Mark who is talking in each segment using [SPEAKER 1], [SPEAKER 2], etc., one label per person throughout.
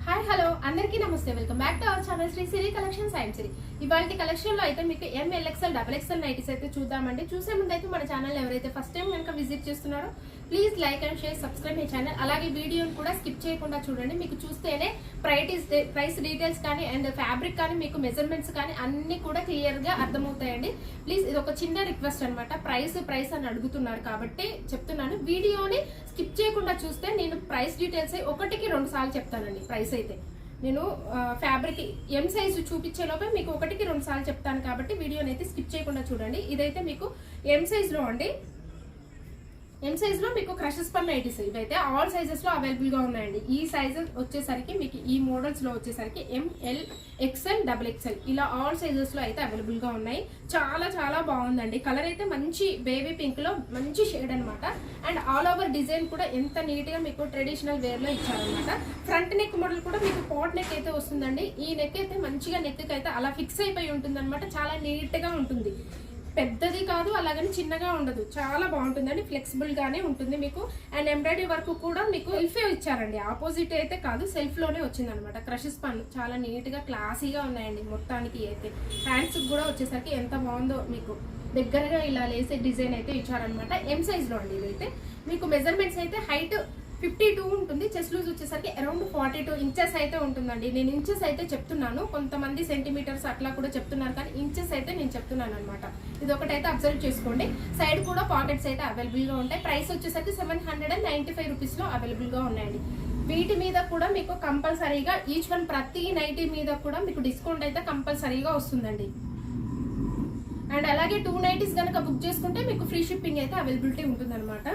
[SPEAKER 1] Hi hello అందరికీ నమస్తే. Welcome back to our channel Sri Siri collections and Siri. ఇవాళ కలెక్షన్ లో అయితే మీకు MLXL XXL నైటీస్ అయితే చూద్దామండి. చూసే ముందు అయితే మన ఛానల్ ఎవరైతే ఫస్ట్ టైం కనుక విజిట్ చేస్తున్నారో please like and share, subscribe my channel. అలాగే వీడియోని కూడా స్కిప్ చేయకుండా చూడండి. మీకు చూస్తేనే ప్రైస్ డీటెయిల్స్ కానీ అండ్ ఫ్యాబ్రిక్ కానీ మీకు మెజర్మెంట్స్ కానీ అన్ని కూడా క్లియర్ గా అర్థమవుతాయండి. ప్లీజ్ ఇది ఒక చిన్న రిక్వెస్ట్ అనమాట. ప్రైస్ అని అడుగుతున్నారు కాబట్టి చెప్తున్నాను. వీడియోని స్కిప్ చేయకుండా చూస్తే నేను ప్రైస్ డీటెయిల్స్ ఒకటికి 2 సార్లు చెప్తానండి. ప్రైస్ అయితే నేను ఫ్యాబ్రిక్ ఎం సైజు చూపించే లోపే మీకు ఒకటికి 2 సార్లు చెప్తాను కాబట్టి వీడియోని అయితే స్కిప్ చేయకుండా చూడండి. ఇదైతే మీకు ఎం సైజులో అండి. ఎం సైజ్ లో మీకు క్రషెస్ పర్ నైటీస్ ఇవైతే ఆల్ సైజెస్ లో అవైలబుల్ గా ఉన్నాయండి. ఈ సైజెస్ వచ్చేసరికి మీకు ఈ మోడల్స్ లో వచ్చేసరికి ML XL XXL ఇలా ఆల్ సైజెస్ లో అయితే అవైలబుల్ గా ఉన్నాయి. చాలా చాలా బాగుందండి. కలర్ అయితే మంచి బేబీ పింక్ లో మంచి షేడ్ అనమాట. అండ్ ఆల్ ఓవర్ డిజైన్ కూడా ఎంత నీట్ గా మీకు ట్రెడిషనల్ వేర్ లో ఇచ్చారనమాట. ఫ్రంట్ నెక్ మోడల్ కూడా మీకు పాట్ నెక్ అయితే వస్తుందండి. ఈ నెక్ అయితే మంచిగా నెక్ అయితే అలా ఫిక్స్ అయిపోయి ఉంటుంది అనమాట. చాలా నీట్ గా ఉంటుంది. పెద్దది కాదు, అలాగని చిన్నగా ఉండదు. చాలా బాగుంటుందండి. ఫ్లెక్సిబుల్ గానే ఉంటుంది మీకు. అండ్ ఎంబ్రాయిడరీ వర్క్ కూడా మీకు సెల్ఫే ఇచ్చారండి. ఆపోజిట్ అయితే కాదు, సెల్ఫ్ లోనే వచ్చింది అనమాట. క్రషెస్ పన్ను చాలా నీట్ గా క్లాసీగా ఉన్నాయండి. మొత్తానికి అయితే హ్యాండ్స్ కూడా వచ్చేసరికి ఎంత బాగుందో మీకు దగ్గరగా ఇలా లేసే డిజైన్ అయితే ఇచ్చారనమాట. ఎం సైజ్ లో అండి. ఇదైతే మీకు మెజర్మెంట్స్ అయితే హైట్ 52 ఉంటుంది. చెస్ట్ లూజ్ వచ్చేసరికి అరౌండ్ 42 ఇంచెస్ అయితే ఉంటుందండి. నేను ఇంచెస్ అయితే చెప్తున్నాను, కొంతమంది సెంటీమీటర్స్ అట్లా కూడా చెప్తున్నారు, కానీ ఇంచెస్ అయితే నేను చెప్తున్నాను అనమాట. ఇది ఒకటైతే అబ్జర్వ్ చేసుకోండి. సైడ్ కూడా పాకెట్స్ అయితే అవైలబుల్ గా ఉంటాయి. ప్రైస్ వచ్చేసరికి 795 రూపీస్ లో అవైలబుల్ గా ఉన్నాయండి. వీటి మీద కూడా మీకు కంపల్సరీగా ఈచ్ వన్ ప్రతి నైటీ మీద కూడా మీకు డిస్కౌంట్ అయితే కంపల్సరీగా వస్తుందండి. అండ్ అలాగే 2 నైటీస్ కనుక బుక్ చేసుకుంటే మీకు ఫ్రీ షిప్పింగ్ అయితే అవైలబిలిటీ ఉంటుంది అనమాట.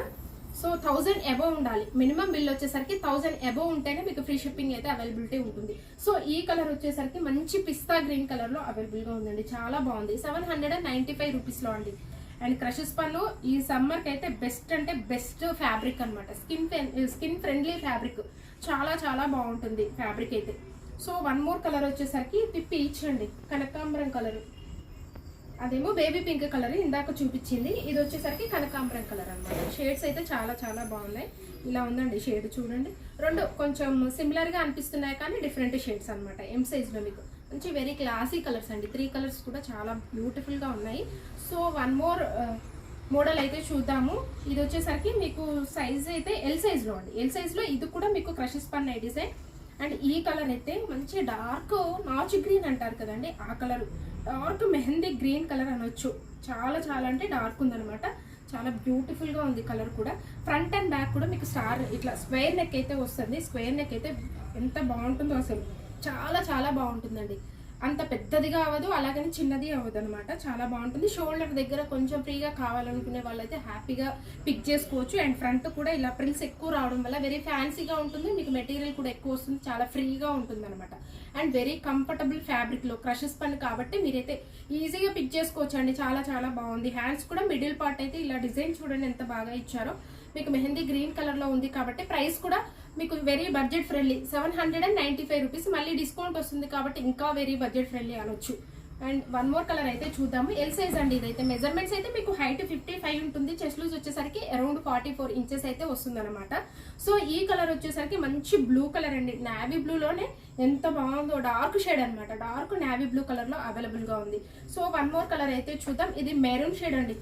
[SPEAKER 1] సో 1000 అబోవ్ ఉండాలి. మినిమం బిల్ వచ్చేసరికి 1000 అబోవ్ ఉంటేనే మీకు ఫ్రీ షిప్పింగ్ అయితే అవైలబిలిటీ ఉంటుంది. సో ఈ కలర్ వచ్చేసరికి మంచి పిస్తా గ్రీన్ కలర్ లో అవైలబుల్ గా ఉందండి. చాలా బాగుంది. 795 రూపీస్ లో అండి. అండ్ క్రషెస్ పన్ను ఈ సమ్మర్ కి అయితే బెస్ట్ అంటే బెస్ట్ ఫ్యాబ్రిక్ అనమాట. Skin friendly fabric. చాలా చాలా బాగుంటుంది ఫ్యాబ్రిక్ అయితే. సో 1 మోర్ కలర్ వచ్చేసరికి తిప్పి ఇచ్చండి. కనకాంబరం కలర్, అదేమో బేబీ పింక్ కలర్ ఇందాక చూపించింది. ఇది వచ్చేసరికి కనకాంబరం కలర్ అనమాట. షేడ్స్ అయితే చాలా చాలా బాగున్నాయి. ఇలా ఉందండి షేడ్ చూడండి. రెండు కొంచెం సిమిలర్ గా అనిపిస్తున్నాయి కానీ డిఫరెంట్ షేడ్స్ అనమాట. ఎం సైజ్ లో మీకు మంచి వెరీ క్లాసీ కలర్స్ అండి. 3 కలర్స్ కూడా చాలా బ్యూటిఫుల్ గా ఉన్నాయి. సో 1 మోర్ మోడల్ అయితే చూద్దాము. ఇది వచ్చేసరికి మీకు సైజ్ అయితే ఎల్ సైజ్ లో అండి. ఎల్ సైజ్ లో ఇది కూడా మీకు క్రషెస్ పన్ నైటీసే. అండ్ ఈ కలర్ అయితే మంచి డార్క్ నాచు గ్రీన్ అంటారు కదండి, ఆ colour. Dark mehndi green colour అనొచ్చు. చాలా చాలా అంటే డార్క్ ఉందనమాట. చాలా బ్యూటిఫుల్ గా ఉంది కలర్ కూడా. ఫ్రంట్ అండ్ బ్యాక్ కూడా మీకు స్టార్ ఇట్లా స్క్వేర్ నెక్ అయితే వస్తుంది. స్క్వేర్ నెక్ అయితే ఎంత బాగుంటుందో అసలు. చాలా చాలా బాగుంటుందండి. అంత పెద్దదిగా అవ్వదు, అలాగని చిన్నది అవ్వదు అనమాట. చాలా బాగుంటుంది. షోల్డర్ దగ్గర కొంచెం ఫ్రీగా కావాలనుకునే వాళ్ళైతే హ్యాపీగా పిక్ చేసుకోవచ్చు. అండ్ ఫ్రంట్ కూడా ఇలా ప్రిల్స్ ఎక్కువ రావడం వల్ల వెరీ ఫ్యాన్సీగా ఉంటుంది. మీకు మెటీరియల్ కూడా ఎక్కువ వస్తుంది. చాలా ఫ్రీగా ఉంటుంది అనమాట. అండ్ వెరీ కంఫర్టబుల్ ఫ్యాబ్రిక్ లో క్రషెస్ పని కాబట్టి మీరైతే ఈజీగా పిక్ చేసుకోవచ్చు అండి. చాలా చాలా బాగుంది. హ్యాండ్స్ కూడా మిడిల్ పార్ట్ అయితే ఇలా డిజైన్ చూడండి ఎంత బాగా ఇచ్చారో. మీకు మెహందీ గ్రీన్ కలర్ లో ఉంది కాబట్టి ప్రైస్ కూడా మీకు వెరీ బడ్జెట్ ఫ్రెండ్లీ. 795 రూపీస్. మళ్ళీ డిస్కౌంట్ వస్తుంది కాబట్టి ఇంకా వెరీ బడ్జెట్ ఫ్రెండ్లీ అనొచ్చు. అండ్ 1 మోర్ కలర్ అయితే చూద్దాము. ఎల్ సైజ్ అండి. ఇదైతే మెజర్మెంట్స్ అయితే మీకు హైట్ 55 ఉంటుంది. చెస్ట్ లూజ్ వచ్చేసరికి అరౌండ్ 44 ఇంచెస్ అయితే వస్తుంది అనమాట. సో ఈ కలర్ వచ్చేసరికి మంచి బ్లూ కలర్ అండి. నావీ బ్లూ లోనే ఎంత బాగుందో. డార్క్ షేడ్ అనమాట. డార్క్ నావీ బ్లూ కలర్ లో అవైలబుల్ గా ఉంది. సో 1 మోర్ కలర్ అయితే చూద్దాం. ఇది మెరూన్ షేడ్ అండి.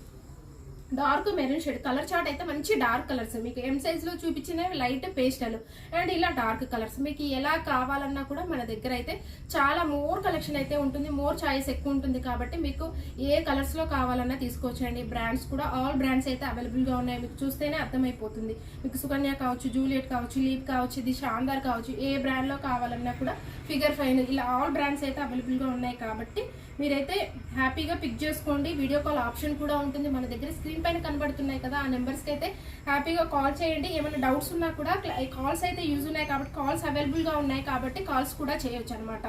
[SPEAKER 1] Dark maroon shade. Colour chart అయితే మంచి డార్క్ కలర్స్. మీకు ఎం సైజ్ లో చూపించినవి లైట్ పేస్టల్ అండ్ ఇలా డార్క్ కలర్స్. మీకు ఎలా కావాలన్నా కూడా మన దగ్గర అయితే చాలా మోర్ కలెక్షన్ అయితే ఉంటుంది. మోర్ చాయిస్ ఎక్కువ ఉంటుంది కాబట్టి మీకు ఏ కలర్స్ లో కావాలన్నా తీసుకోవచ్చండి. బ్రాండ్స్ కూడా ఆల్ బ్రాండ్స్ అయితే అవైలబుల్ గా ఉన్నాయి. మీకు చూస్తేనే అర్థమైపోతుంది. మీకు సుకన్య కావచ్చు, జూలియట్ కావచ్చు, లీప్ కావచ్చు, ఇది శాందార్ కావచ్చు, ఏ బ్రాండ్ లో కావాలన్నా కూడా ఫిగర్ ఫైన్ ఇలా ఆల్ బ్రాండ్స్ అయితే అవైలబుల్ గా ఉన్నాయి కాబట్టి మీరైతే హ్యాపీగా పిక్ చేసుకోండి. వీడియో కాల్ ఆప్షన్ కూడా ఉంటుంది మన దగ్గర. స్క్రీన్ పైన కనబడుతున్నాయి కదా, ఆ నెంబర్స్కి అయితే హ్యాపీగా కాల్ చేయండి. ఏమైనా డౌట్స్ ఉన్నా కూడా కాల్స్ అయితే యూజ్ ఉన్నాయి కాబట్టి కాల్స్ అవైలబుల్గా ఉన్నాయి కాబట్టి కాల్స్ కూడా చేయొచ్చు అనమాట.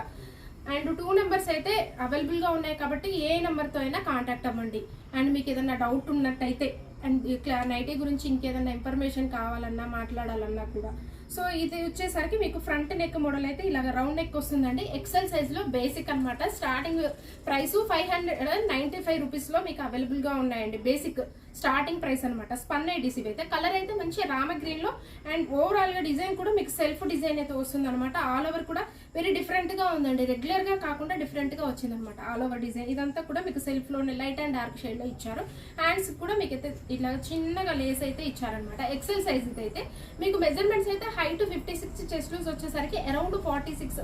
[SPEAKER 1] అండ్ 2 నెంబర్స్ అయితే అవైలబుల్గా ఉన్నాయి కాబట్టి ఏ నెంబర్తో అయినా కాంటాక్ట్ అవ్వండి. అండ్ మీకు ఏదైనా డౌట్ ఉన్నట్టయితే అండ్ నైటీ గురించి ఇంకేదైనా ఇన్ఫర్మేషన్ కావాలన్నా మాట్లాడాలన్నా కూడా. సో ఇది వచ్చేసరికి మీకు ఫ్రంట్ నెక్ మోడల్ అయితే ఇలాగ రౌండ్ నెక్ వస్తుందండి. ఎక్సెల్ సైజ్ లో బేసిక్ అనమాట. స్టార్టింగ్ ప్రైస్ 595 రూపీస్ లో మీకు అవైలబుల్ గా ఉన్నాయండి. బేసిక్ స్టార్టింగ్ ప్రైస్ అనమాట. స్పన్ నైటీస్ ఇవి అయితే. కలర్ అయితే మంచి రామ గ్రీన్ లో అండ్ ఓవరాల్ గా డిజైన్ కూడా మీకు సెల్ఫ్ డిజైన్ అయితే వస్తుంది అనమాట. ఆల్ ఓవర్ కూడా వెరీ డిఫరెంట్ గా ఉందండి, రెగ్యులర్ గా కాకుండా డిఫరెంట్ గా వచ్చింది అనమాట. ఆల్ ఓవర్ డిజైన్ ఇదంతా కూడా మీకు సెల్ఫ్ లోనే లైట్ అండ్ డార్క్ షేడ్ లో ఇచ్చారు. హ్యాండ్స్ కూడా మీకు అయితే ఇట్లా చిన్నగా లేస్ అయితే ఇచ్చారనమాట. ఎక్సెల్ సైజ్ అయితే మీకు మెజర్మెంట్స్ అయితే హైట్ 56, చెస్ట్ లూజ్ వచ్చేసరికి అరౌండ్ 46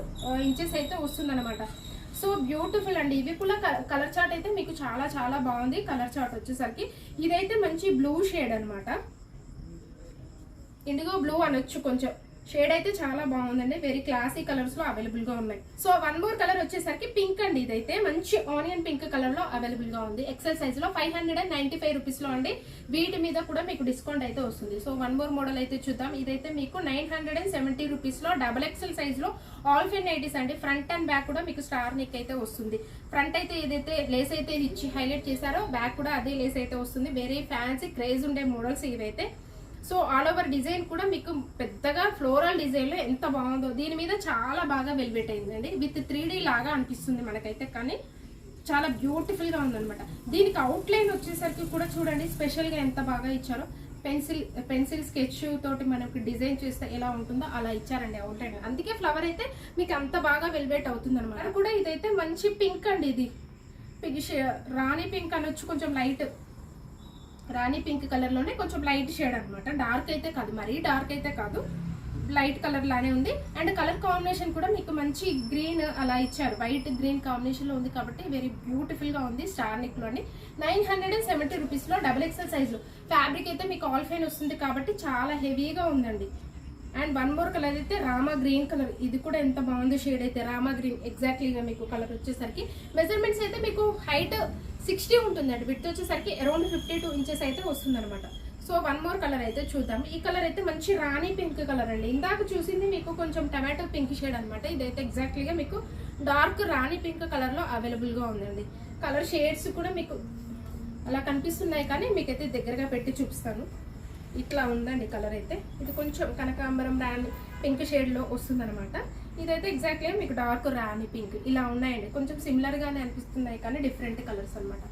[SPEAKER 1] ఇంచెస్ అయితే వస్తుంది అనమాట. సో బ్యూటిఫుల్ అండి. ఇవి కూడా కలర్ చార్ట్ అయితే మీకు చాలా చాలా బాగుంది. కలర్ చార్ట్ వచ్చేసరికి ఇదైతే మంచి బ్లూ షేడ్ అనమాట, ఇండిగో బ్లూ అనొచ్చు. కొంచెం షేడ్ అయితే చాలా బాగుందండి, వెరీ క్లాసీ కలర్స్ లో అవైలబుల్ గా ఉన్నాయి. సో వన్ మోర్ కలర్ వచ్చేసరికి పింక్ అండి. ఇదైతే మంచి ఆనియన్ పింక్ కలర్ లో అవైలబుల్ గా ఉంది. ఎక్సెల్ సైజ్ లో 595 రూపీస్ లో అండి. వీటి మీద కూడా మీకు డిస్కౌంట్ అయితే వస్తుంది. సో వన్ మోర్ మోడల్ అయితే చూద్దాం. ఇదైతే మీకు 970 రూపీస్ లో డబల్ ఎక్సెల్ సైజ్ లో ఆల్ ఫిన్ నైటీస్ అండి. ఫ్రంట్ అండ్ బ్యాక్ కూడా మీకు స్టార్ నెక్ అయితే వస్తుంది. ఫ్రంట్ అయితే ఏదైతే లేస్ అయితే ఇచ్చి హైలైట్ చేశారో బ్యాక్ కూడా అదే లేస్ అయితే వస్తుంది. వెరీ ఫ్యాన్సీ క్రేజ్ ఉండే మోడల్స్ ఇవైతే. సో ఆల్ ఓవర్ డిజైన్ కూడా మీకు పెద్దగా ఫ్లోరల్ డిజైన్ లో ఎంత బాగుందో. దీని మీద చాలా బాగా వెల్వెట్ అయిందండి, విత్ 3D లాగా అనిపిస్తుంది మనకైతే, కానీ చాలా బ్యూటిఫుల్ గా ఉందన్నమాట. దీనికి అవుట్ లైన్ వచ్చేసరికి కూడా చూడండి స్పెషల్ గా ఎంత బాగా ఇచ్చారో. పెన్సిల్ స్కెచ్ తోటి మనకి డిజైన్ చేస్తే ఎలా ఉంటుందో అలా ఇచ్చారండి అవుట్ లైన్. అందుకే ఫ్లవర్ అయితే మీకు అంత బాగా వెల్వెట్ అవుతుంది అనమాట. కూడా ఇదైతే మంచి పింక్ అండి. ఇది రాణి పింక్ అనొచ్చు, కొంచెం లైట్ రాణి పింక్ కలర్ లోనే కొంచెం లైట్ షేడ్ అనమాట. డార్క్ అయితే కాదు, మరీ డార్క్ అయితే కాదు, లైట్ కలర్ లానే ఉంది. అండ్ కలర్ కాంబినేషన్ కూడా మీకు మంచి గ్రీన్ అలా ఇచ్చారు, వైట్ గ్రీన్ కాంబినేషన్ లో ఉంది కాబట్టి వెరీ బ్యూటిఫుల్ గా ఉంది. స్టార్ నెక్ లోని 970 రూపీస్ లో డబుల్ ఎక్సెల్ సైజ్ లో. ఫ్యాబ్రిక్ అయితే మీకు ఆల్ ఫైన్ వస్తుంది కాబట్టి చాలా హెవీగా ఉందండి. అండ్ వన్ మోర్ కలర్ అయితే రామా గ్రీన్ కలర్. ఇది కూడా ఎంత బాగుంది షేడ్ అయితే, రామా గ్రీన్ ఎగ్జాక్ట్లీగా మీకు కలర్ వచ్చేసరికి. మెజర్మెంట్స్ అయితే మీకు హైట్ 60 ఉంటుందండి, విడ్త్ వచ్చేసరికి అరౌండ్ 52 ఇంచెస్ అయితే వస్తుంది అనమాట. సో వన్ మోర్ కలర్ అయితే చూద్దాం. ఈ కలర్ అయితే మంచి రాణి పింక్ కలర్ అండి. ఇందాక చూసింది మీకు కొంచెం టమాటో పింక్ షేడ్ అనమాట. ఇదైతే ఎగ్జాక్ట్లీగా మీకు డార్క్ రాణి పింక్ కలర్ లో అవైలబుల్ గా ఉందండి. కలర్ షేడ్స్ కూడా మీకు అలా కనిపిస్తున్నాయి, కానీ మీకైతే దగ్గరగా పెట్టి చూపిస్తాను. ఇట్లా ఉందండి కలర్ అయితే. ఇది కొంచెం కనకాంబరం రాణి పింక్ షేడ్ లో వస్తుంది అనమాట. ఇదైతే ఎగ్జాక్ట్లీ మీకు డార్క్ రాణి పింక్ ఇలా ఉన్నాయండి. కొంచెం సిమిలర్ గానే అనిపిస్తున్నాయి కానీ డిఫరెంట్ కలర్స్ అనమాట.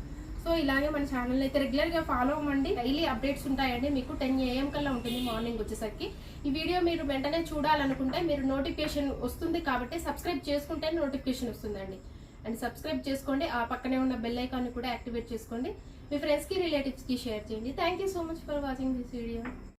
[SPEAKER 1] సో ఇలాగే మన ఛానల్ అయితే రెగ్యులర్ గా ఫాలో అవ్వండి. డైలీ అప్డేట్స్ ఉంటాయండి. మీకు 10 AM కల్లా ఉంటుంది మార్నింగ్ వచ్చేసరికి. ఈ వీడియో మీరు వెంటనే చూడాలనుకుంటే మీరు నోటిఫికేషన్ వస్తుంది కాబట్టి సబ్స్క్రైబ్ చేసుకుంటే నోటిఫికేషన్ వస్తుందండి. అండ్ సబ్స్క్రైబ్ చేసుకోండి. ఆ పక్కనే ఉన్న బెల్ ఐకాన్ కూడా యాక్టివేట్ చేసుకోండి. మీ ఫ్రెండ్స్ కి రిలేటివ్స్ కి షేర్ చేయండి. Thank you so much for watching this video.